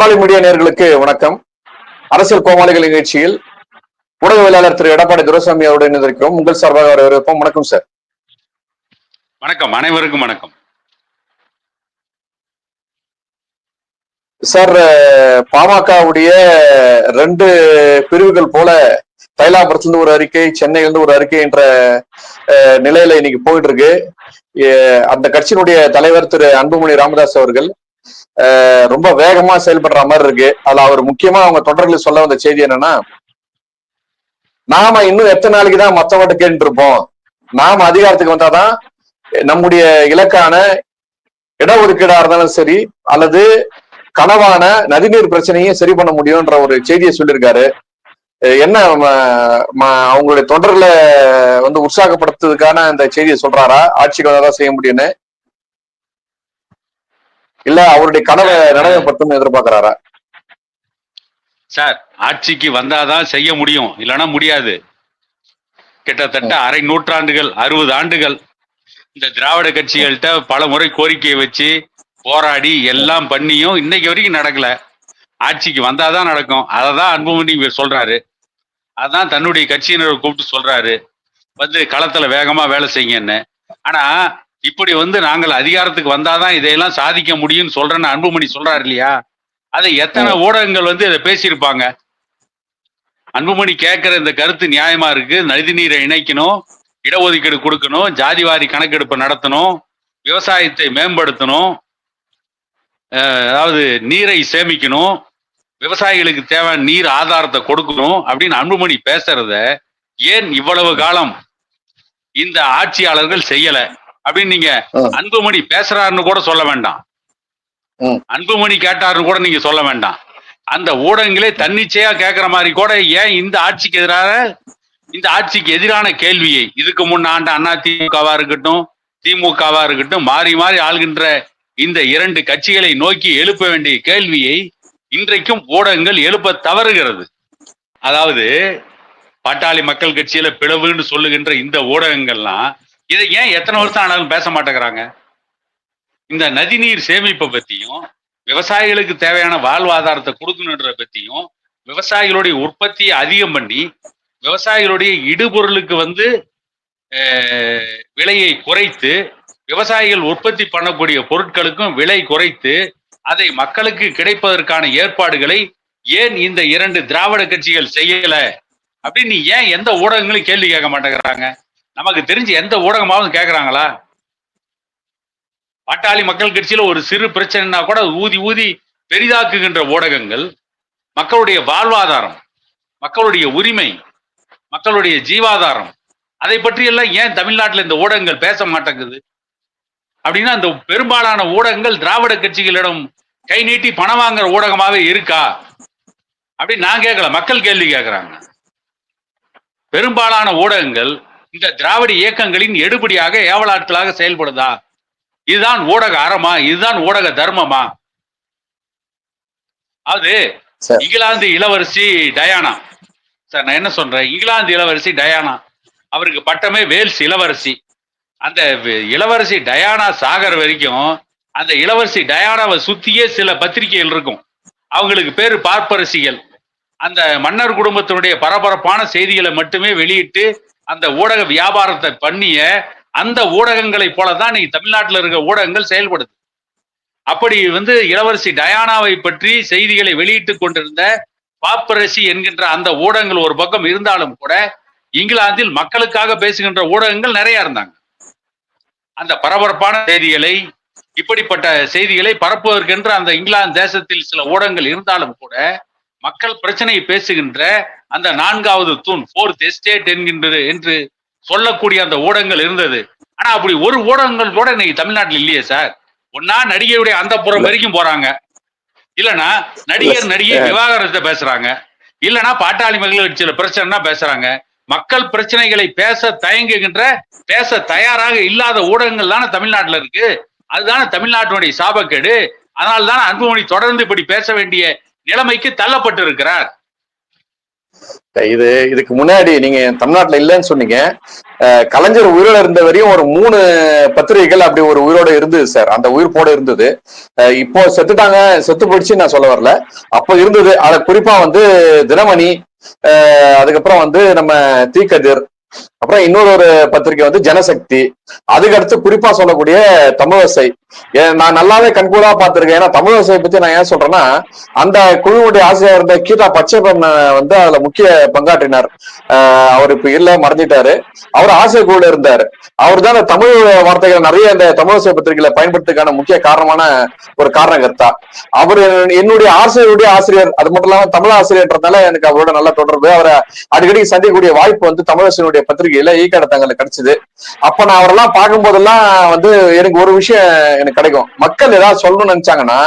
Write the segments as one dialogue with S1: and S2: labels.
S1: போராளி மீடியா நேயர்களுக்கு வணக்கம். அரசியல் கோமாளிகள் நிகழ்ச்சியில் ஊடகவியலாளர் திரு எடப்பாடி துரைசாமி அவருடன் இருக்கிறோம். உங்கள் சார்பாக வரவேற்போம். வணக்கம் சார்.
S2: வணக்கம், அனைவருக்கும் வணக்கம்
S1: சார். பாமகவுடைய 2 பிரிவுகள் போல தைலாபுரத்திலிருந்து ஒரு அறிக்கை, சென்னையிலிருந்து ஒரு அறிக்கை என்ற நிலையில இன்னைக்கு போயிட்டு இருக்கு. அந்த கட்சியினுடைய தலைவர் திரு அன்புமணி ராமதாஸ் அவர்கள் ரொம்ப வேகமா செயல்படுற மாதிரி இருக்கு. அதுல அவர் முக்கியமா அவங்க தொடர்களில் சொல்ல வந்த செய்தி என்னன்னா, நாம இன்னும் எத்தனை நாளைக்கு தான் மத்தவங்கிட்ட கேட்டு இருப்போம், நாம அதிகாரத்துக்கு வந்தாதான் நம்முடைய இலக்கான இடஒதுக்கீடா இருந்தாலும் சரி அல்லது கனவான நதிநீர் பிரச்சனையும் சரி பண்ண முடியும்ன்ற ஒரு செய்தியை சொல்லியிருக்காரு. என்ன அவங்களுடைய தொடர்ல உற்சாகப்படுத்துறதுக்கான அந்த செய்தியை சொல்றாரா, ஆட்சிக்கு வந்தாதான் செய்ய முடியும்னு, இல்ல அவருடைய கனவை நடைமுறைப்படுத்தும் எதிர்பார்க்கிறாரா?
S2: சார், ஆட்சிக்கு வந்தாதான் செய்ய முடியும், இல்லைன்னா முடியாது. கிட்டத்தட்ட அரை நூற்றாண்டுகள், 60 ஆண்டுகள் இந்த திராவிட கட்சிகள்கிட்ட பல முறை கோரிக்கையை வச்சு போராடி எல்லாம் பண்ணியும் இன்னைக்கு வரைக்கும் நடக்கல. ஆட்சிக்கு வந்தாதான் நடக்கும். அதை தான் அன்புமணி சொல்றாரு. அதான் தன்னுடைய கட்சியினரை கூப்பிட்டு சொல்றாரு, களத்துல வேகமா வேலை செய்யுங்கன்னு. ஆனா இப்படி நாங்கள் அதிகாரத்துக்கு வந்தாதான் இதையெல்லாம் சாதிக்க முடியும்னு சொல்றேன்னு அன்புமணி சொல்றாரு இல்லையா? அதை எத்தனை ஊடகங்கள் இதை பேசியிருப்பாங்க? அன்புமணி கேட்கிற இந்த கருத்து நியாயமா இருக்கு. நதிநீரை இணைக்கணும், இடஒதுக்கீடு கொடுக்கணும், ஜாதிவாரி கணக்கெடுப்பு நடத்தணும், விவசாயத்தை மேம்படுத்தணும், அதாவது நீரை சேமிக்கணும், விவசாயிகளுக்கு தேவையான நீர் ஆதாரத்தை கொடுக்கணும் அப்படின்னு அன்புமணி பேசுறத ஏன் இவ்வளவு காலம் இந்த ஆட்சியாளர்கள் செய்யல அப்படின்னு நீங்க அன்புமணி பேசுறாருன்னு கூட சொல்ல வேண்டாம், அன்புமணி கேட்டாருன்னு கூட நீங்க சொல்ல வேண்டாம். அந்த ஊடகங்களே தன்னிச்சையா கேட்கிற மாதிரி கூட ஏன் இந்த ஆட்சிக்கு எதிரான கேள்வியை இதுக்கு முன்னாண்ட அதிமுகவா இருக்கட்டும் திமுகவா இருக்கட்டும் மாறி மாறி ஆள்கின்ற இந்த 2 கட்சிகளை நோக்கி எழுப்ப வேண்டிய கேள்வியை இன்றைக்கும் ஊடகங்கள் எழுப்ப தவறுகிறது. அதாவது பாட்டாளி மக்கள் கட்சியில பிளவுன்னு சொல்லுகின்ற இந்த ஊடகங்கள்லாம் இதை ஏன் எத்தனை வருஷம் ஆனாலும் பேச மாட்டேங்கிறாங்க? இந்த நதிநீர் சேமிப்பை பத்தியும் விவசாயிகளுக்கு தேவையான வாழ்வாதாரத்தை கொடுக்கணுன்ற பத்தியும் விவசாயிகளுடைய உற்பத்தியை அதிகம் பண்ணி விவசாயிகளுடைய இடுபொருளுக்கு விலையை குறைத்து விவசாயிகள் உற்பத்தி பண்ணக்கூடிய பொருட்களுக்கும் விலை குறைத்து அதை மக்களுக்கு கிடைப்பதற்கான ஏற்பாடுகளை ஏன் இந்த 2 திராவிட கட்சிகள் செய்யல அப்படின்னு ஏன் எந்த ஊடகங்களும் கேள்வி கேட்க மாட்டேங்கிறாங்க? நமக்கு தெரிஞ்சு எந்த ஊடகமாவது கேட்கறாங்களா? பாட்டாளி மக்கள் கட்சியில ஒரு சிறு பிரச்சனைனா கூட ஊதி ஊதி பெரிதாக்குகின்ற ஊடகங்கள் மக்களுடைய வாழ்வாதாரம், மக்களுடைய உரிமை, மக்களுடைய ஜீவாதாரம், அதை பற்றி எல்லாம் ஏன் தமிழ்நாட்டில் இந்த ஊடகங்கள் பேச மாட்டேங்குது? அப்படின்னா அந்த பெரும்பாலான ஊடகங்கள் திராவிட கட்சிகளிடம் கை நீட்டி பணம் வாங்குற ஊடகமாவே இருக்கா அப்படின்னு நான் கேட்கல, மக்கள் கேள்வி கேட்கிறாங்க. பெரும்பாலான ஊடகங்கள் இந்த திராவிட இயக்கங்களின் எடுபடியாக ஏவலாட்களாக செயல்படுதா? இதுதான் ஊடக அறமா? இதுதான் ஊடக தர்மமா? அது இங்கிலாந்து இளவரசி டயானா சார், நான் என்ன சொல்றேன், இங்கிலாந்து இளவரசி டயானா அவருக்கு பட்டமே வேல்ஸ் இளவரசி. அந்த இளவரசி டயானா சாகர வரைக்கும் அந்த இளவரசி டயானாவை சுத்தியே சில பத்திரிகைகள் இருக்கும். அவங்களுக்கு பேரு பார்ப்பரசிகள். அந்த மன்னர் குடும்பத்தினுடைய பரபரப்பான செய்திகளை மட்டுமே வெளியிட்டு அந்த ஊடக வியாபாரத்தை பண்ணிய அந்த ஊடகங்களை போலதான் இன்னைக்கு தமிழ்நாட்டில் இருக்க ஊடகங்கள் செயல்படுது. அப்படி இளவரசி டயானாவை பற்றி செய்திகளை வெளியிட்டுக் கொண்டிருந்த பாப்பரசி என்கின்ற அந்த ஊடகங்கள் ஒரு பக்கம் இருந்தாலும் கூட இங்கிலாந்தில் மக்களுக்காக பேசுகின்ற ஊடகங்கள் நிறைய இருந்தாங்க. அந்த பரபரப்பான செய்திகளை, இப்படிப்பட்ட செய்திகளை பரப்புவதற்கென்று அந்த இங்கிலாந்து தேசத்தில் சில ஊடகங்கள் இருந்தாலும் கூட மக்கள் பிரச்சனையை பேசுகின்ற அந்த 4வது தூண், 4th எஸ்டேட் என்று சொல்லக்கூடிய அந்த ஊடகங்கள் இருந்தது. ஆனா அப்படி ஒரு ஊடகங்கள் கூட இன்னைக்கு தமிழ்நாட்டில் இல்லையே சார். ஒன்னா நடிகையுடைய அந்த புறம் வரைக்கும் போறாங்க, இல்லைன்னா நடிகை விவாகரத்தை பேசுறாங்க, இல்லைன்னா பாட்டாளி மக்கள் கட்சியில பிரச்சனைனா பேசுறாங்க. மக்கள் பிரச்சனைகளை பேச தயங்குகின்ற, பேச தயாராக இல்லாத ஊடகங்கள் தானே தமிழ்நாட்டில் இருக்கு. அதுதானே தமிழ்நாட்டினுடைய சாபக்கேடு. அதனால்தான் அன்புமணி தொடர்ந்து இப்படி பேச வேண்டிய நிலைமைக்கு தள்ளப்பட்டு இருக்கிறார்.
S1: இதுக்கு முன்னாடி நீங்க தமிழ்நாட்டுல இல்லைன்னு சொன்னீங்க. கலைஞர் உயிரோட இருந்த வரையும் ஒரு 3 பத்திரிகைகள் அப்படி ஒரு உயிரோட இருந்தது சார். அந்த உயிர்ப்போட இருந்தது. இப்போ செத்துட்டாங்க, செத்து போயிடுச்சு நான் சொல்ல வரல. அப்போ இருந்தது. அத குறிப்பா வந்து தினமணி, அதுக்கப்புறம் வந்து நம்ம தீக்கதிர், அப்புறம் இன்னொரு பத்திரிகை வந்து ஜனசக்தி, அதுக்கடுத்து குறிப்பா சொல்லக்கூடிய தமிழசை. நான் நல்லாவே கண்கூடா பார்த்திருக்கேன். ஏன்னா தமிழசை பத்தி நான் ஏன் சொல்றேன்னா, அந்த குழுவுடைய ஆசிரியர் இருந்த கீதா பச்சைப்பன் வந்து அதுல முக்கிய பங்காற்றினார். அவர் இப்ப இல்ல, மறைஞ்சிட்டாரு. அவர் ஆசிரியர் குழுல இருந்தாரு. அவர் தான் தமிழ் வார்த்தைகள் நிறைய இந்த தமிழசை பத்திரிகைகளை பயன்படுத்துக்கான முக்கிய காரணமான ஒரு காரணகர்த்தா. அவர் என்னுடைய ஆசிரியர். அது மட்டும் இல்லாம தமிழ் ஆசிரியர்ன்றதால எனக்கு அவரோட நல்ல தொடர்பு. அவரை அடிக்கடி சந்திக்கக்கூடிய வாய்ப்பு வந்து தமிழரசனுடைய பத்திரிகையில ஈக்காடத்தங்கள்ல கிடைச்சது. அப்ப நான் அவரெல்லாம் பார்க்கும் போதெல்லாம் வந்து எனக்கு ஒரு விஷயம் எனக்கு கிடைக்கும். மக்கள் ஏதாவது சொல்லணும்னு நினைச்சாங்கன்னா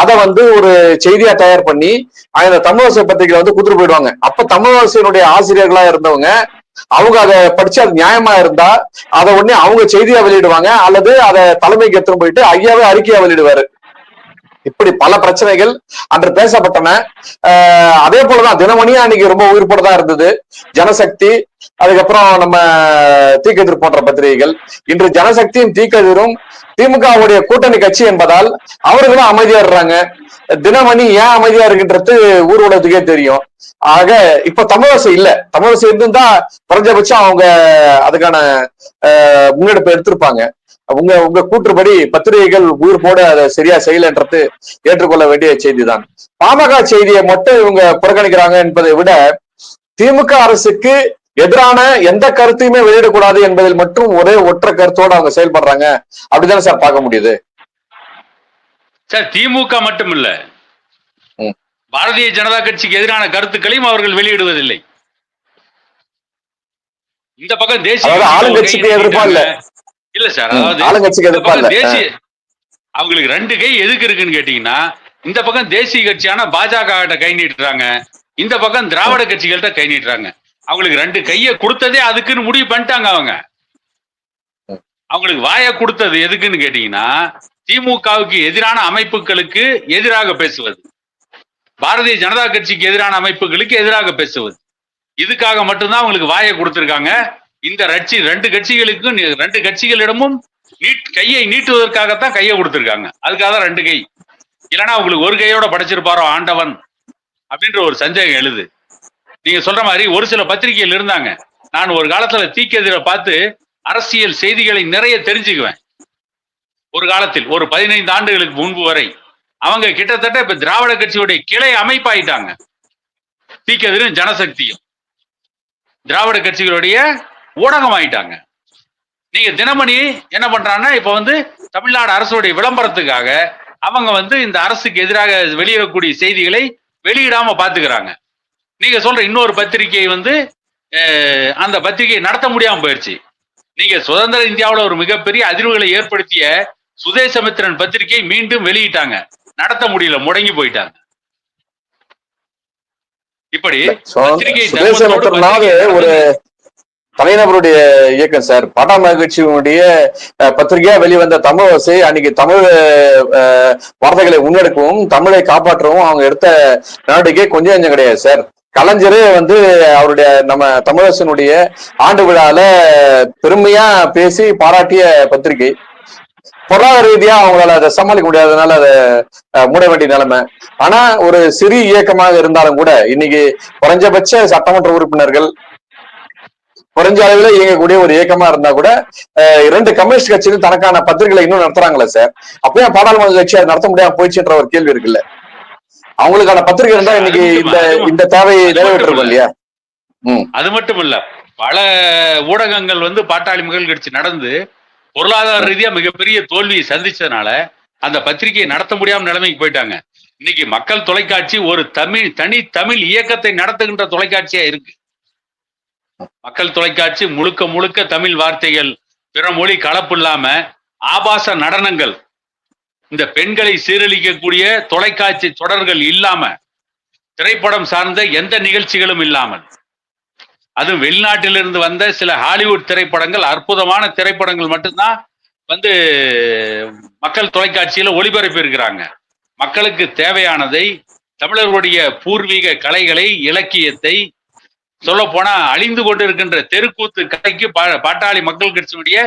S1: அதை வந்து ஒரு செய்தியா தயார் பண்ணி அந்த தமிழரசு பத்திரிகை வந்து குடுத்துட்டு போயிடுவாங்க. அப்ப தமிழரசனுடைய ஆசிரியர்களா இருந்தவங்க அவங்க அதை படிச்சு அது நியாயமா இருந்தா அதை உடனே அவங்க செய்தியா வெளியிடுவாங்க, அல்லது அதை தலைமைக்கு எடுத்துட்டு போயிட்டு ஐயாவே அறிக்கையா வெளியிடுவாரு. இப்படி பல பிரச்சனைகள் அன்று பேசப்பட்டன. அதே போலதான் தினமணியா அன்னைக்கு ரொம்ப உயிர்ப்போட தான் இருந்தது. ஜனசக்தி, அதுக்கப்புறம் நம்ம தீக்கதிர் போன்ற பத்திரிகைகள். இன்று ஜனசக்தியும் தீக்கதிரும் திமுகவுடைய கூட்டணி கட்சி என்பதால் அவர்களும் அமைதியா இருறாங்க. தினமணி ஏன் அமைதியா இருக்குன்றது ஊர் உலகத்துக்கே தெரியும். ஆக இப்ப தமிழரசு இல்ல. தமிழரசு இருந்துதான் குறைஞ்சபட்சம் அவங்க அதுக்கான முன்னெடுப்பு எடுத்திருப்பாங்க. உங்க கூற்றுப்படி பத்திரிகைகள் உயிர் போட அதை சரியா செய்யலன்றது ஏற்றுக்கொள்ள வேண்டிய செய்திதான். பாமக செய்தியை மட்டும் இவங்க புறக்கணிக்கிறாங்க என்பதை விட திமுக அரசுக்கு எதிரான எந்த கருத்தையுமே வெளியிடக்கூடாது என்பதில் மட்டும் ஒரே ஒற்றை கருத்தோடு அவங்க செயல்படுறாங்க. அப்படித்தானே சார் பார்க்க முடியுது?
S2: சார் திமுக மட்டும் இல்ல, பாரதிய ஜனதா கட்சிக்கு எதிரான கருத்துக்களையும் அவர்கள் வெளியிடுவதில்லை. இந்த பக்கம் தேசிய
S1: ஆளுங்கட்சிக்கு எதிர்ப்பா இல்ல
S2: இல்ல சார், அதாவது தேசிய அவங்களுக்கு 2 கை எதுக்கு இருக்குன்னு கேட்டீங்கன்னா, இந்த பக்கம் தேசிய கட்சியான பாஜக கிட்ட கை நீட்டுறாங்க, இந்த பக்கம் திராவிட கட்சிகள்கிட்ட கை நீட்டுறாங்க. அவங்களுக்கு 2 கையை கொடுத்ததே அதுக்குன்னு முடிவு பண்ணிட்டாங்க. அவங்களுக்கு வாயை கொடுத்தது எதுக்குன்னு கேட்டீங்கன்னா, திமுகவுக்கு எதிரான அமைப்புகளுக்கு எதிராக பேசுவது, பாரதிய ஜனதா கட்சிக்கு எதிரான அமைப்புகளுக்கு எதிராக பேசுவது. இதுக்காக மட்டும்தான் அவங்களுக்கு வாயை கொடுத்திருக்காங்க. இந்த 2 கட்சிகளுக்கும் 2 கட்சிகளிடமும் கையை நீட்டுவதற்காகத்தான் கையை கொடுத்திருக்காங்க. அதுக்காக தான் 2 கை. இல்லைன்னா அவங்களுக்கு ஒரு கையோட படைச்சிருப்பாரோ ஆண்டவன் அப்படின்ற ஒரு சந்தேகம் எழுது. நீங்க சொல்ற மாதிரி ஒரு சில பத்திரிகைகள் இருந்தாங்க. நான் ஒரு காலத்துல தீக்கதிரை பார்த்து அரசியல் செய்திகளை நிறைய தெரிஞ்சுக்குவேன். ஒரு காலத்தில் ஒரு 15 ஆண்டுகளுக்கு முன்பு வரை அவங்க கிட்டத்தட்ட இப்ப திராவிட கட்சியுடைய கிளை அமைப்பாயிட்டாங்க. தீக்கதிரும் ஜனசக்தியும் திராவிட கட்சிகளுடைய ஊடகம் ஆயிட்டாங்க. நீங்க தினமணி என்ன பண்றாங்கன்னா, இப்ப வந்து தமிழ்நாடு அரசுடைய விளம்பரத்துக்காக அவங்க வந்து இந்த அரசுக்கு எதிராக வெளியிடக்கூடிய செய்திகளை வெளியிடாம பாத்துக்கிறாங்க. நீங்க சொல்ற இன்னொரு பத்திரிகை வந்து அந்த பத்திரிகையை நடத்த முடியாம போயிடுச்சு. நீங்க சுதந்திர இந்தியாவில் ஒரு மிகப்பெரிய அதிர்வுகளை ஏற்படுத்திய சுதேசமித்திரன் பத்திரிகை மீண்டும் வெளியிட்டாங்க, நடத்த முடியல, முடங்கி போயிட்டாங்க. இப்படி
S1: ஒரு தனிநபருடைய இயக்கம் சார். பாட்டாளி மகிழ்ச்சியினுடைய பத்திரிகையா வெளிவந்த தமிழரசை அன்னைக்கு தமிழ் வார்த்தைகளை முன்னெடுக்கவும் தமிழை காப்பாற்றவும் அவங்க எடுத்த நடவடிக்கை கொஞ்சம் கிடையாது சார். கலைஞரே வந்து அவருடைய நம்ம தமிழரசனுடைய ஆண்டு விழால பெருமையா பேசி பாராட்டிய பத்திரிகை. பொருளாதார ரீதியா அவங்களால அதை சமாளிக்க முடியாததுனால அதை மூட வேண்டிய நிலைமை. ஆனா ஒரு சிறிய இயக்கமாக இருந்தாலும் கூட இன்னைக்கு குறைஞ்சபட்ச சட்டமன்ற உறுப்பினர்கள், குறைஞ்ச அளவில் இயங்கக்கூடிய ஒரு இயக்கமா இருந்தா கூட 2 கம்யூனிஸ்ட் கட்சிகள் தனக்கான பத்திரிகைகளை இன்னும் நடத்துறாங்களே சார். அப்பயும் பாராளுமன்ற கட்சி அதை நடத்த முடியாம போயிடுச்சுன்ற ஒரு கேள்வி இருக்குல்ல. அவங்களுக்கான பத்திரிகை இருந்தா இன்னைக்கு இந்த தேவையை நிறைவேற்றிருக்கும் இல்லையா?
S2: அது மட்டும் இல்ல, பல ஊடகங்கள் வந்து பாட்டாளி மக்கள் கட்சி நடந்து பொருளாதார ரீதியா மிகப்பெரிய தோல்வியை சந்திச்சதுனால அந்த பத்திரிகையை நடத்த முடியாம நிலைமைக்கு போயிட்டாங்க. இன்னைக்கு மக்கள் தொலைக்காட்சி ஒரு தனி தமிழ் இயக்கத்தை நடத்துகின்ற தொலைக்காட்சியா இருக்கு. மக்கள் தொலைக்காட்சி முழுக்க முழுக்க தமிழ் வார்த்தைகள், பிற மொழி கலப்பு இல்லாம ஆபாச நடனங்கள், இந்த பெண்களை சீரழிக்கக்கூடிய தொலைக்காட்சி தொடர்கள் இல்லாம, திரைப்படம் சார்ந்த எந்த நிகழ்ச்சிகளும் இல்லாமல், அதுவும் வெளிநாட்டிலிருந்து வந்த சில ஹாலிவுட் திரைப்படங்கள், அற்புதமான திரைப்படங்கள் மட்டும்தான் வந்து மக்கள் தொலைக்காட்சியில ஒளிபரப்பி இருக்கிறாங்க. மக்களுக்கு தேவையானதை, தமிழர்களுடைய பூர்வீக கலைகளை, இலக்கியத்தை, சொல்ல போனா அழிந்து கொண்டு இருக்கின்ற தெருக்கூத்து கதைக்கு பாட்டாளி மக்கள் கட்சியினுடைய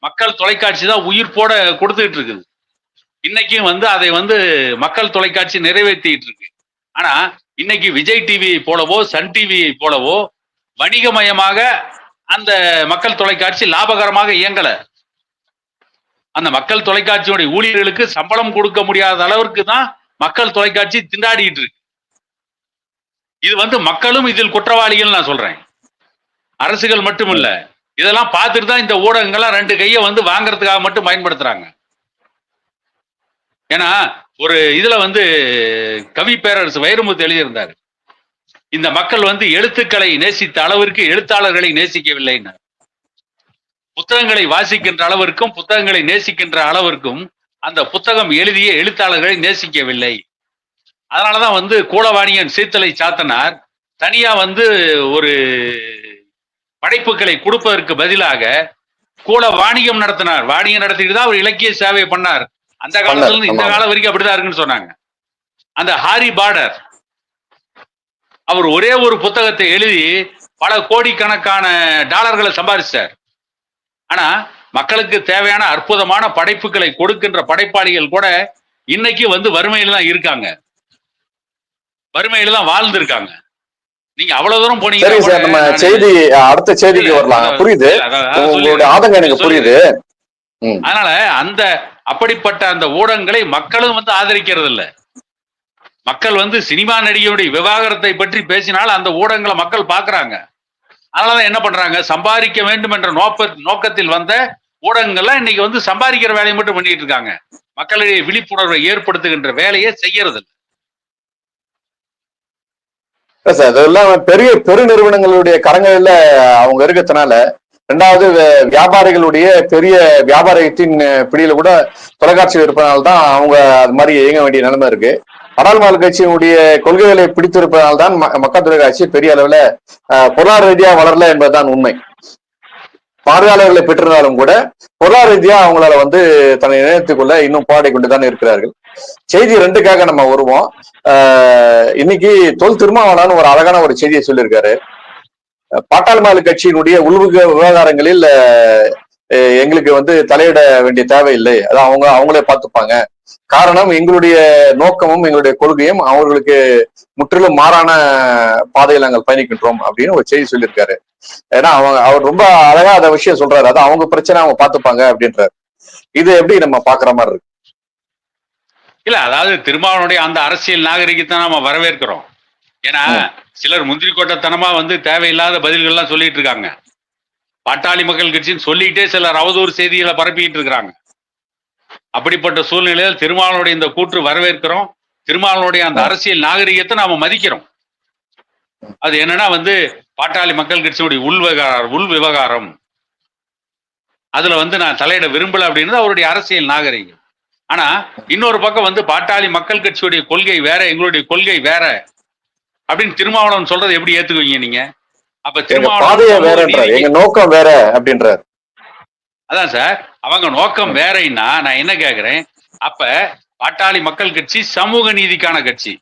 S2: மக்கள் தொலைக்காட்சி தான் உயிர் போட கொடுத்துட்டு இருக்குது. இன்னைக்கும் வந்து அதை வந்து மக்கள் தொலைக்காட்சி நிறைவேற்றிட்டு இருக்கு. ஆனா இன்னைக்கு விஜய் டிவியை போலவோ சன் டிவியை போலவோ வணிகமயமாக அந்த மக்கள் தொலைக்காட்சி லாபகரமாக இயங்கல. அந்த மக்கள் தொலைக்காட்சியுடைய ஊழியர்களுக்கு சம்பளம் கொடுக்க முடியாத அளவிற்கு தான் மக்கள் தொலைக்காட்சி திண்டாடிட்டு இருக்கு. இது வந்து மக்களும் இதில் குற்றவாளிகள் நான் சொல்றேன், அரசுகள் மட்டும் இல்ல. இதெல்லாம் பார்த்துட்டு தான் இந்த ஊடகங்கள்லாம் ரெண்டு கையை வந்து வாங்குறதுக்காக மட்டும் பயன்படுத்துறாங்க. ஏன்னா ஒரு இதுல வந்து கவி பேரரசு வைரமுத்து எழுதியிருந்தாரு, இந்த மக்கள் வந்து எழுத்துக்களை நேசித்த அளவிற்கு எழுத்தாளர்களை நேசிக்கவில்லை. புத்தகங்களை வாசிக்கின்ற அளவிற்கும் புத்தகங்களை நேசிக்கின்ற அளவிற்கும் அந்த புத்தகம் எழுதிய எழுத்தாளர்களை நேசிக்கவில்லை. அதனாலதான் வந்து கூலவாணியன் சீத்தலை சாத்தனார் தனியா வந்து ஒரு படைப்புகளை கொடுப்பதற்கு பதிலாக கூல வாணிகம் நடத்தினார். வாணிகம் நடத்திட்டு தான் அவர் இலக்கிய சேவை பண்ணார். அந்த காலத்துல இருந்து இந்த காலம் வரைக்கும் அப்படிதான் இருக்குன்னு சொன்னாங்க. அந்த ஹாரி பார்டர் அவர் ஒரே ஒரு புத்தகத்தை எழுதி பல கோடிக்கணக்கான டாலர்களை சம்பாதிச்சார். ஆனா மக்களுக்கு தேவையான அற்புதமான படைப்புகளை கொடுக்கின்ற படைப்பாளிகள் கூட இன்னைக்கு வந்து வறுமையில தான் இருக்காங்க, வறுமையில தான் வாழ்ந்திருக்காங்க. நீங்க அவ்வளவு தூரம் போனீங்க.
S1: சரி சார், நம்ம செய்தி அடுத்த செய்திக்கு வரலாம். புரியுது, உங்களுடைய ஆதங்கம் எனக்கு புரியுது.
S2: அதனால அந்த அப்படிப்பட்ட அந்த ஊடகங்களை மக்களும் வந்து ஆதரிக்கிறது இல்ல. மக்கள் வந்து சினிமா நடிகையுடைய விவாகரத்தை பற்றி பேசினால் அந்த ஊடகங்களை மக்கள் பாக்குறாங்க. அதனாலதான் என்ன பண்றாங்க, சம்பாதிக்க வேண்டும் என்ற நோக்கத்தில் வந்த ஊடகங்கள்லாம் இன்னைக்கு வந்து சம்பாதிக்கிற வேலையை மட்டும் பண்ணிட்டு இருக்காங்க. மக்களிடையே விழிப்புணர்வை ஏற்படுத்துகின்ற வேலையை செய்யறது
S1: இல்ல சார். அதெல்லாம் பெரிய பெருநிறுவனங்களுடைய கரங்களில் அவங்க இருக்கிறதுனால, ரெண்டாவது வியாபாரிகளுடைய பெரிய வியாபாரத்தின் பிடியில கூட தொலைக்காட்சி இருப்பதனால்தான் அவங்க அது மாதிரி இயங்க வேண்டிய நிலைமை இருக்கு. அடால்மால் கட்சியினுடைய கொள்கைகளை பிடித்திருப்பதனால்தான் மக்கள் தொலைக்காட்சி பெரிய அளவுல பொருளாதார ரீதியா வளரல என்பதுதான் உண்மை. பார்வையாளர்களை பெற்றிருந்தாலும் கூட பொருளாதார ரீதியா அவங்களால வந்து தன்னை நினைத்துக்கொள்ள இன்னும் போராடி கொண்டுதான் இருக்கிறார்கள். செய்தி ரெண்டுக்காக நம்ம வருவோம். இன்னைக்கு தொல் திருமாவளவன் ஒரு அழகான ஒரு செய்தியை சொல்லியிருக்காரு. பாட்டாளி மக்கள் கட்சியினுடைய விவகாரங்களில் எங்களுக்கு வந்து தலையிட வேண்டிய தேவையில்லை, அதான் அவங்களே பார்த்துப்பாங்க. காரணம், எங்களுடைய நோக்கமும் எங்களுடைய கொள்கையும் அவர்களுக்கு முற்றிலும் மாறான பாதையில் நாங்கள் பயணிக்கின்றோம் அப்படின்னு ஒரு செய்தி சொல்லியிருக்காரு. ஏன்னா அவர் ரொம்ப அழகா அந்த விஷயம் சொல்றாரு, அதான் அவங்க பிரச்சனை அவங்க பார்த்துப்பாங்க அப்படின்றாரு. இது எப்படி நம்ம பாக்குற மாதிரி இருக்கு?
S2: இல்ல, அதாவது திருமாவளவனுடைய அந்த அரசியல் நாகரிகத்தை நாம வரவேற்கிறோம். ஏன்னா சிலர் முந்திரி கோட்டத்தனமா வந்து தேவையில்லாத பதில்கள்லாம் சொல்லிட்டு இருக்காங்க. பாட்டாளி மக்கள் கட்சின்னு சொல்லிட்டே சிலர் அவதூறு செய்திகளை பரப்பிட்டு இருக்கிறாங்க. அப்படிப்பட்ட சூழ்நிலையில் திருமாவளவனுடைய இந்த கூற்று வரவேற்கிறோம். திருமாவளவனுடைய அந்த அரசியல் நாகரிகத்தை நாம மதிக்கிறோம். அது என்னன்னா வந்து பாட்டாளி மக்கள் கட்சியுடைய உள் விவகாரம், அதுல வந்து நான் தலையிட விரும்பல அப்படின்றது அவருடைய அரசியல் நாகரிகம். ஆனா இன்னொரு பக்கம் வந்து பாட்டாளி மக்கள் கட்சியுடைய கொள்கை வேற, எங்களுடைய கொள்கை வேற அப்படின்னு திருமாவளவன் சொல்றது எப்படி ஏத்துக்குவீங்க நீங்க? அப்ப திருமாவளவன்
S1: நோக்கம் வேற அப்படின்றார்.
S2: அதான் சார், அவங்க நோக்கம் வேறன்னா நான் என்ன கேக்குறேன், அப்ப பாட்டாளி மக்கள் கட்சி சமூக நீதிக்கான கட்சி,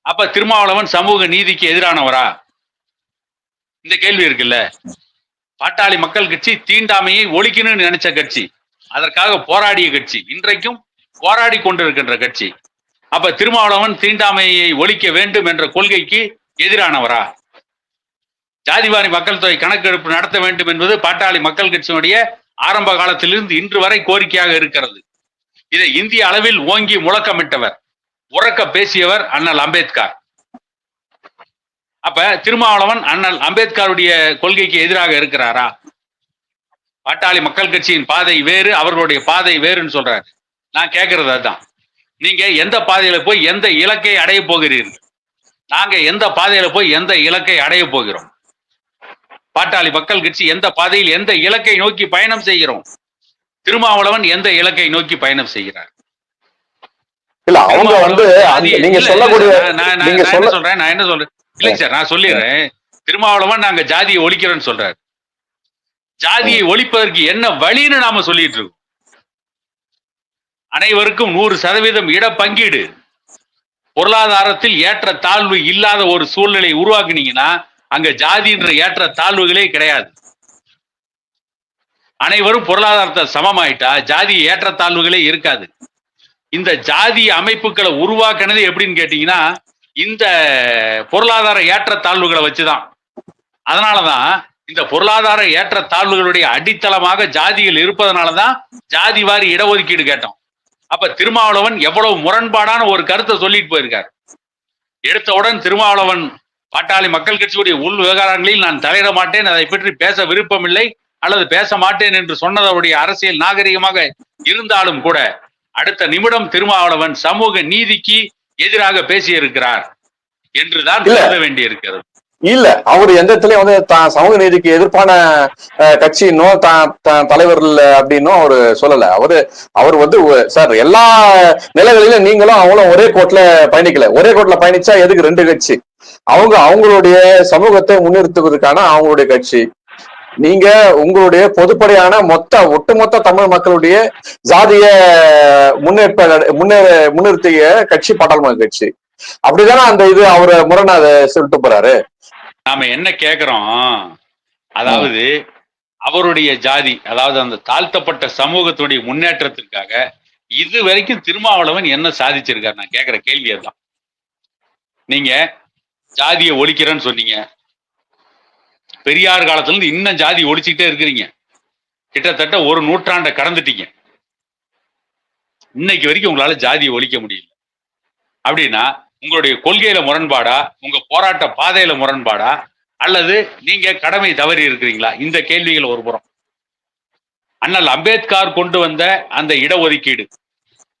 S2: அப்ப திருமாவளவன் சமூக நீதிக்கு எதிரானவரா? இந்த கேள்வி இருக்குல்ல. பாட்டாளி மக்கள் கட்சி தீண்டாமையை ஒழிக்கணும்னு நினைச்ச கட்சி, அதற்காக போராடிய கட்சி, இன்றைக்கும் போராடி கொண்டிருக்கின்ற கட்சி. அப்ப திருமாவளவன் தீண்டாமையை ஒழிக்க வேண்டும் என்ற கொள்கைக்கு எதிரானவரா? ஜாதிவாரி மக்கள் தொகை கணக்கெடுப்பு நடத்த வேண்டும் என்பது பாட்டாளி மக்கள் கட்சியினுடைய ஆரம்ப காலத்திலிருந்து இன்று வரை கோரிக்கையாக இருக்கிறது. இதை இந்திய அளவில் ஓங்கி முழக்கமிட்டவர், உறக்க பேசியவர் அண்ணல் அம்பேத்கர். அப்ப திருமாவளவன் அண்ணல் அம்பேத்கருடைய கொள்கைக்கு எதிராக இருக்கிறாரா? பாட்டாளி மக்கள் கட்சியின் பாதை வேறு, அவர்களுடைய பாதை வேறுன்னு சொல்றாரு. நான் கேட்கறது அதுதான். நீங்க எந்த பாதையில போய் எந்த இலக்கை அடைய போகிறீர்கள்? நாங்க எந்த பாதையில போய் எந்த இலக்கை அடைய போகிறோம்? பாட்டாளி மக்கள் கட்சி எந்த பாதையில் எந்த இலக்கை நோக்கி பயணம் செய்கிறோம்? திருமாவளவன் எந்த இலக்கை நோக்கி பயணம் செய்கிறார்?
S1: இல்ல அவங்க வந்து நீங்க சொல்லக்கூடிய
S2: நான் என்ன சொல்றேன் இல்லைங்க சார், நான் சொல்லிடுறேன். திருமாவளவன் நாங்க ஜாதியை ஒழிக்கிறோம்னு சொல்றாரு. ஜாதியை ஒழிப்பதற்கு என்ன வழின்னு நாம சொல்லிட்டு இருக்கோம். அனைவருக்கும் 100% இட பங்கீடு, பொருளாதாரத்தில் ஏற்ற தாழ்வு இல்லாத ஒரு சூழ்நிலை உருவாக்குனீங்கன்னா அங்க ஜாதின்ற ஏற்ற தாழ்வுகளே கிடையாது. அனைவரும் பொருளாதாரத்தை சமமாயிட்டா ஜாதி ஏற்றத்தாழ்வுகளே இருக்காது. இந்த ஜாதி அமைப்புகளை உருவாக்குனது எப்படின்னு கேட்டீங்கன்னா இந்த பொருளாதார ஏற்றத்தாழ்வுகளை வச்சுதான். அதனாலதான் இந்த பொருளாதார ஏற்றத்தாழ்வுகளுடைய அடித்தளமாக ஜாதிகள் இருப்பதனாலதான் ஜாதி வாரி இடஒதுக்கீடு கேட்டோம். அப்ப திருமாவளவன் எவ்வளவு முரண்பாடான ஒரு கருத்தை சொல்லிட்டு போயிருக்கார். எடுத்தவுடன் திருமாவளவன் பாட்டாளி மக்கள் கட்சியுடைய உள் விவகாரங்களில் நான் தலையிட மாட்டேன், அதை பற்றி பேச விருப்பமில்லை அல்லது பேச மாட்டேன் என்று சொன்னதனுடைய அரசியல் நாகரிகமாக இருந்தாலும் கூட அடுத்த நிமிடம் திருமாவளவன் சமூக நீதிக்கு எதிராக பேசியிருக்கிறார் என்றுதான் கருத வேண்டியிருக்கிறது.
S1: இல்ல, அவர் எந்த இடத்துலயும் வந்து தான் சமூக நீதிக்கு எதிர்ப்பான கட்சின்னோ தான் தலைவர் அப்படின்னும் அவரு சொல்லல. அவர் வந்து சார் எல்லா நிலைகளிலும் நீங்களும் அவங்களும் ஒரே கோட்ல பயணிக்கல. ஒரே கோட்ல பயணிச்சா எதுக்கு ரெண்டு கட்சி? அவங்களுடைய சமூகத்தை முன்னிறுத்துவதற்கான அவங்களுடைய கட்சி. நீங்க உங்களுடைய பொதுப்படையான ஒட்டுமொத்த தமிழ் மக்களுடைய ஜாதிய முன்னிறுத்திய கட்சி பாட்டாளி கட்சி. அப்படிதானே அந்த இது அவரை முரணா சொல்லிட்டு போறாரு.
S2: நாம என்ன கேக்குறோம், அதாவது அவருடைய ஜாதி, அதாவது அந்த தாழ்த்தப்பட்ட சமூகத்துடைய முன்னேற்றத்திற்காக இது வரைக்கும் திருமாவளவன் என்ன சாதிச்சிருக்காரு? நான் கேக்குற கேள்வி அதுதான். நீங்க ஜாதியை ஒழிக்கிறேன்னு சொன்னீங்க, பெரியார் காலத்துல இருந்து இன்னும் ஜாதி ஒழிச்சுக்கிட்டே இருக்கிறீங்க. கிட்டத்தட்ட ஒரு நூற்றாண்டை கடந்துட்டீங்க. இன்னைக்கு வரைக்கும் உங்களால ஜாதியை ஒழிக்க முடியல. அப்படின்னா உங்களுடைய கொள்கையில முரண்பாடா, உங்க போராட்ட பாதையில முரண்பாடா, அல்லது நீங்க கடமை தவறி இருக்கிறீங்களா? இந்த கேள்விகள் ஒரு புறம். அண்ணல் அம்பேத்கர் கொண்டு வந்த அந்த இடஒதுக்கீடு,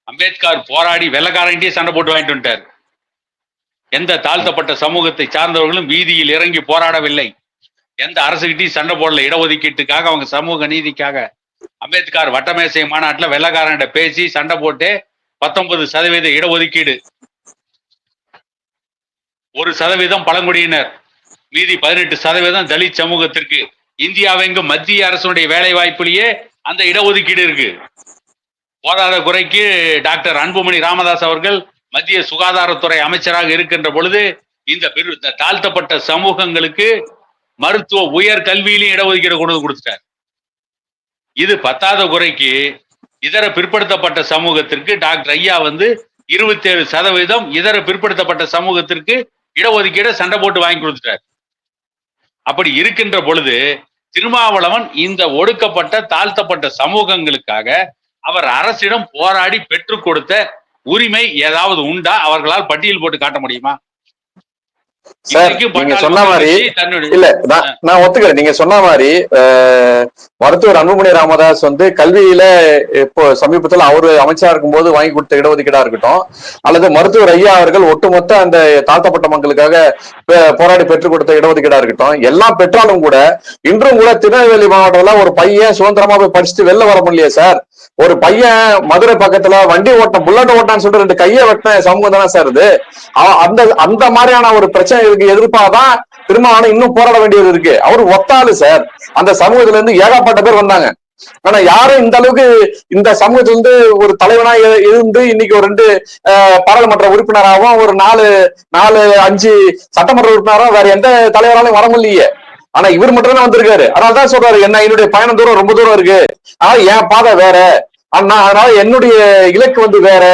S2: அம்பேத்கர் போராடி வெள்ளக்காரன்ட்டே சண்டை போட்டு வாங்கிட்டு வந்துட்டார். எந்த தாழ்த்தப்பட்ட சமூகத்தை சார்ந்தவர்களும் வீதியில் இறங்கி போராடவில்லை. எந்த அரசுகிட்டையும் சண்டை போடல இடஒதுக்கீட்டுக்காக, அவங்க சமூக நீதிக்காக. அம்பேத்கர் வட்டமேசை மாநாட்டில் வெள்ளக்காரன்ட்ட பேசி சண்டை போட்டு 19% இடஒதுக்கீடு, 1% பழங்குடியினர், மீதி 18% தலித் சமூகத்திற்கு. இந்தியாவெங்கும் மத்திய அரசுடைய வேலை வாய்ப்பிலேயே அந்த இடஒதுக்கீடு இருக்கு. போதாத குறைக்கு டாக்டர் அன்புமணி ராமதாஸ் அவர்கள் மத்திய சுகாதாரத்துறை அமைச்சராக இருக்கின்ற பொழுது இந்த தாழ்த்தப்பட்ட சமூகங்களுக்கு மருத்துவ உயர் கல்வியிலையும் இடஒதுக்கீடு கொண்டு கொடுத்துட்டார். இது பத்தாத குறைக்கு இதர பிற்படுத்தப்பட்ட சமூகத்திற்கு டாக்டர் ஐயா வந்து 27% இதர பிற்படுத்தப்பட்ட சமூகத்திற்கு இடஒதுக்கீடு சண்டை போட்டு வாங்கி கொடுத்துட்டார். அப்படி இருக்கின்ற பொழுது திருமாவளவன் இந்த ஒடுக்கப்பட்ட தாழ்த்தப்பட்ட சமூகங்களுக்காக அவர் அரசிடம் போராடி பெற்றுக் கொடுத்த உரிமை ஏதாவது உண்டா? அவர்களால் பட்டியல் போட்டு காட்ட முடியுமா?
S1: நீங்க சொன்ன மாதிரி இல்ல, நான் ஒத்துக்கிறேன். நீங்க சொன்ன மாதிரி மருத்துவர் அன்புமணி ராமதாஸ் வந்து கல்வியில இப்போ சமீபத்தில் அவரு அமைச்சரா இருக்கும்போது வாங்கி கொடுத்த இடஒதுக்கீடா இருக்கட்டும், அல்லது மருத்துவர் ஐயா அவர்கள் ஒட்டுமொத்த அந்த தாழ்த்தப்பட்ட மக்களுக்காக போராடி பெற்றுக் கொடுத்த இடஒதுக்கீடா இருக்கட்டும், எல்லாம் பெற்றாலும் கூட இன்றும் கூட திருநெல்வேலி மாவட்டத்துல ஒரு பையன் சுதந்திரமா போய் படிச்சுட்டு வெளில வர முடியல சார். ஒரு பையன் மதுரை பக்கத்துல வண்டி ஓட்டம் புல்லட் ஓட்டான்னு சொல்லிட்டு 2 கையை வெட்டின சமூகம் தானே சார் இது. அந்த மாதிரியான ஒரு பிரச்சனை இருக்கு. எதிர்ப்பாதான் திருமாவளவன் இன்னும் போராட வேண்டியது இருக்கு. அவரு ஒத்தாளு சார். அந்த சமூகத்துல இருந்து ஏகப்பட்ட பேர் வந்தாங்க. ஆனா யாரும் இந்த அளவுக்கு இந்த சமூகத்துல இருந்து ஒரு தலைவனா இருந்து இன்னைக்கு ஒரு 2 பாராளுமன்ற உறுப்பினராகவும் ஒரு 4-5 சட்டமன்ற உறுப்பினராகவும் வேற எந்த தலைவராலையும் வர முடியலையே. ஆனா இவர் மட்டும் தான் வந்திருக்காரு. அதனாலதான் சொல்றாரு, என்னுடைய பயணம் தூரம் ரொம்ப தூரம் இருக்கு, ஆனா என் பாதை வேற, அதனால என்னுடைய இலக்கு வந்து வேற.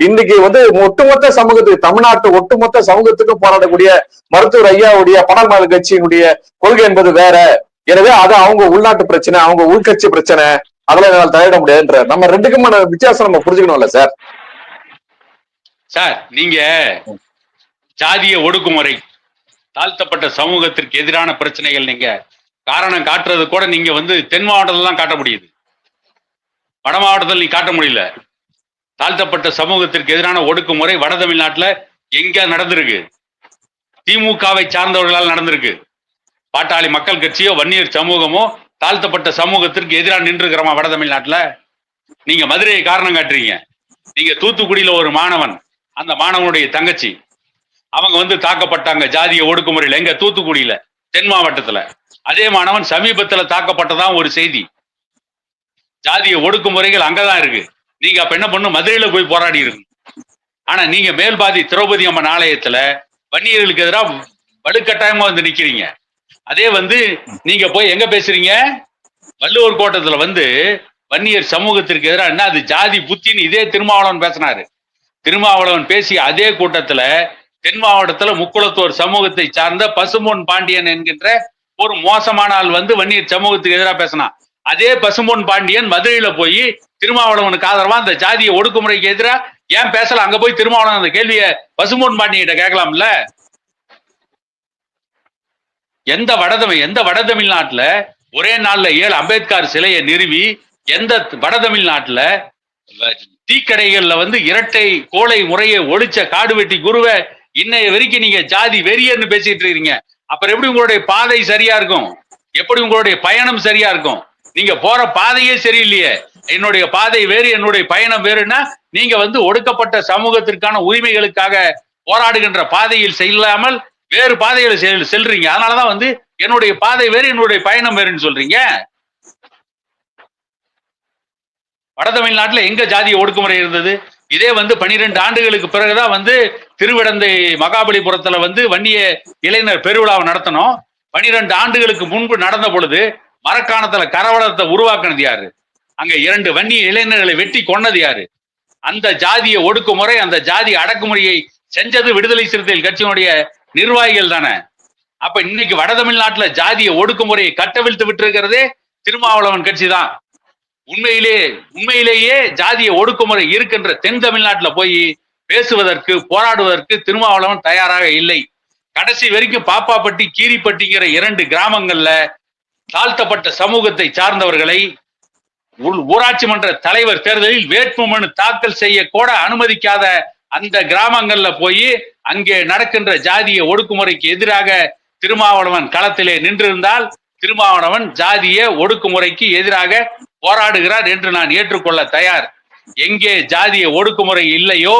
S1: இன்னைக்கு வந்து ஒட்டுமொத்த சமூகத்துக்கு, தமிழ்நாட்டு ஒட்டுமொத்த சமூகத்துக்கும் போராடக்கூடிய மருத்துவர் ஐயாவுடைய பாட்டாளி கட்சியினுடைய கொள்கை என்பது வேற. எனவே அது அவங்க உள்நாட்டு பிரச்சனை, அவங்க உள்கட்சி பிரச்சனை, அதெல்லாம் என்னால் தலையிட முடியாதுன்ற நம்ம ரெண்டுக்குமான வித்தியாசம் நம்ம புரிஞ்சுக்கணும்ல சார்.
S2: சார் நீங்க ஜாதிய ஒடுக்குமுறை, தாழ்த்தப்பட்ட சமூகத்திற்கு எதிரான பிரச்சனைகள் நீங்க காரணம் காட்டுறது கூட நீங்க வந்து தென் மாவட்டத்துல தான் காட்ட முடியுது. வட மாவட்டத்தில் நீ காட்ட முடியல. தாழ்த்தப்பட்ட சமூகத்திற்கு எதிரான ஒடுக்குமுறை வட தமிழ்நாட்டுல எங்க நடந்திருக்கு? திமுகவை சார்ந்தவர்களால் நடந்திருக்கு. பாட்டாளி மக்கள் கட்சியோ வன்னியர் சமூகமோ தாழ்த்தப்பட்ட சமூகத்திற்கு எதிராக நின்றுக்கிறோமா வட தமிழ்நாட்டுல? நீங்க மதுரையை காரணம் காட்டுறீங்க. நீங்க தூத்துக்குடியில ஒரு மாணவன், அந்த மாணவனுடைய தங்கச்சி, அவங்க வந்து தாக்கப்பட்டாங்க ஜாதிய ஒடுக்குமுறையில. எங்க தூத்துக்குடியில, தென் மாவட்டத்துல. அதே மாணவன் சமீபத்துல தாக்கப்பட்டதான் ஒரு செய்தி. ஜாதிய ஒடுக்குமுறைகள் அங்கதான் இருக்கு. நீங்க அப்ப என்ன பண்ணும்? மதுரையில போய் போராடி இருக்கு. ஆனா நீங்க மேல்பாதி திரௌபதி அம்மன் ஆலயத்துல வன்னியர்களுக்கு எதிராக வலுக்கட்டாயமா வந்து நிக்கிறீங்க. அதே வந்து நீங்க போய் எங்க பேசுறீங்க? வள்ளுவர் கோட்டத்துல வந்து வன்னியர் சமூகத்திற்கு எதிராக என்ன அது ஜாதி புத்தின்னு இதே திருமாவளவன் பேசினாரு. திருமாவளவன் பேசிய அதே கூட்டத்துல தென் மாவட்டத்துல முக்குளத்தோர் சமூகத்தை சார்ந்த பசும்பொன் பாண்டியன் என்கின்ற ஒரு மோசமான ஆள் வந்து வன்னியர் சமூகத்துக்கு எதிராக பேசினான். அதே பசும்பொன் பாண்டியன் மதுரையில போய் திருமாவளவனுக்கு ஆதரவா அந்த ஜாதிய ஒடுக்குமுறைக்கு எதிராக ஏன் பேசல? அங்க போய் திருமாவளவன் அந்த கேள்வியை பசும்பொன் பாண்டியன் கேட்கலாம்ல. எந்த வடதமிழ்நாட்டுல ஒரே நாள்ல 7 அம்பேத்கர் சிலையை நிறுவி, எந்த வடதமிழ்நாட்டுல டீக்கடைகள்ல வந்து இரட்டை கோலை முறையை ஒழிச்ச காடுவெட்டி குருவை இன்னைய வரைக்கும் நீங்க ஜாதி வெறியர்னு பேசிட்டு இருக்கீங்க? அப்புறம் எப்படி உங்களுடைய பாதை சரியா இருக்கும்? எப்படி உங்களுடைய பயணம் சரியா இருக்கும்? நீங்க போற பாதையே சரியில்லையே. என்னுடைய பாதை வேறு, என்னுடைய பயணம் வேறுன்னா நீங்க வந்து ஒடுக்கப்பட்ட சமூகத்திற்கான உரிமைகளுக்காக போராடுகின்ற பாதையில் செல்லாமல் வேறு பாதைகளை செல்றீங்க. அதனாலதான் வந்து என்னுடைய பாதை வேறு, என்னுடைய பயணம் வேறுன்னு சொல்றீங்க. வட தமிழ்நாட்டுல எங்க ஜாதிய ஒடுக்குமுறை இருந்தது? இதே வந்து 12 ஆண்டுகளுக்கு பிறகுதான் வந்து திருவிடந்தை மகாபலிபுரத்துல வந்து வன்னிய இளைஞர் பெருவிழாவை நடத்தணும். 12 ஆண்டுகளுக்கு முன்பு நடந்த பொழுது மரக்காணத்துல கரவலத்தை உருவாக்குனது யாரு? அங்க 2 வன்னிய இளைஞர்களை வெட்டி கொன்னது யாரு? அந்த ஜாதிய ஒடுக்குமுறை, அந்த ஜாதி அடக்குமுறையை செஞ்சது விடுதலை சிறுத்தைகள் கட்சியினுடைய நிர்வாகிகள் தானே. அப்ப இன்னைக்கு வட தமிழ்நாட்டுல ஜாதிய ஒடுக்குமுறையை கட்டவிழ்த்து விட்டு இருக்கிறதே திருமாவளவன் கட்சி தான். உண்மையிலேயே ஜாதிய ஒடுக்குமுறை இருக்கின்ற தென் தமிழ்நாட்டுல போய் பேசுவதற்கு, போராடுவதற்கு திருமாவளவன் தயாராக இல்லை. கடைசி வரைக்கும் பாப்பாப்பட்டி, கீரிப்பட்டிங்கிற 2 கிராமங்கள்ல தாழ்த்தப்பட்ட சமூகத்தை சார்ந்தவர்களை ஊராட்சி மன்ற தலைவர் தேர்தலில் வேட்புமனு தாக்கல் செய்ய கூட அனுமதிக்காத அந்த கிராமங்கள்ல போய் அங்கே நடக்கின்ற ஜாதிய ஒடுக்குமுறைக்கு எதிராக திருமாவளவன் களத்திலே நின்றிருந்தால் திருமாவளவன் ஜாதிய ஒடுக்குமுறைக்கு எதிராக போராடுகிறார் என்று நான் ஏற்றுக்கொள்ள தயார். எங்கே ஜாதிய ஒடுக்குமுறை இல்லையோ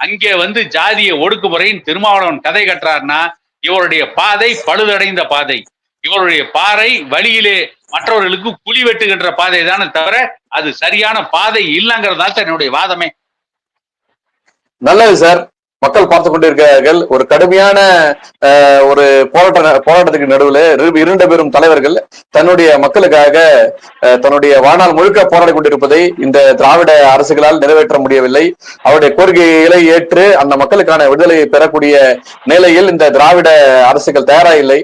S2: அங்கே வந்து ஜாதிய ஒடுக்குமுறையின் திருமாவளவன் கதை கட்டுறார்னா இவருடைய பாதை பழுதடைந்த பாதை. இவருடைய பாறை வழியிலே மற்றவர்களுக்கு குழி வெட்டுகின்ற பாதை தானே தவிர அது சரியான பாதை இல்லைங்கிறதா என்னுடைய வாதமே.
S1: நல்லது சார். மக்கள் பார்த்து கொண்டிருக்கிறார்கள். ஒரு கடுமையான ஒரு போராட்டத்துக்கு நடுவில் 2 பெரும் தலைவர்கள் தன்னுடைய மக்களுக்காக தன்னுடைய வாழ்நாள் முழுக்க போராடி கொண்டிருப்பதை இந்த திராவிட அரசுகளால் நிறைவேற்ற முடியவில்லை. அவருடைய கோரிக்கைகளை ஏற்று அந்த மக்களுக்கான விடுதலையை பெறக்கூடிய நிலையில் இந்த திராவிட அரசுகள் தயாராக இல்லை.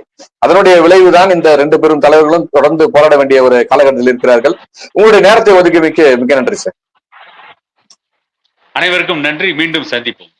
S1: அதனுடைய விளைவுதான் இந்த 2 பெரும் தலைவர்களும் தொடர்ந்து போராட வேண்டிய ஒரு காலகட்டத்தில் இருக்கிறார்கள். உங்களுடைய நேரத்தை ஒதுக்கி மிக்க நன்றி சார்.
S2: அனைவருக்கும் நன்றி. மீண்டும் சந்திப்போம்.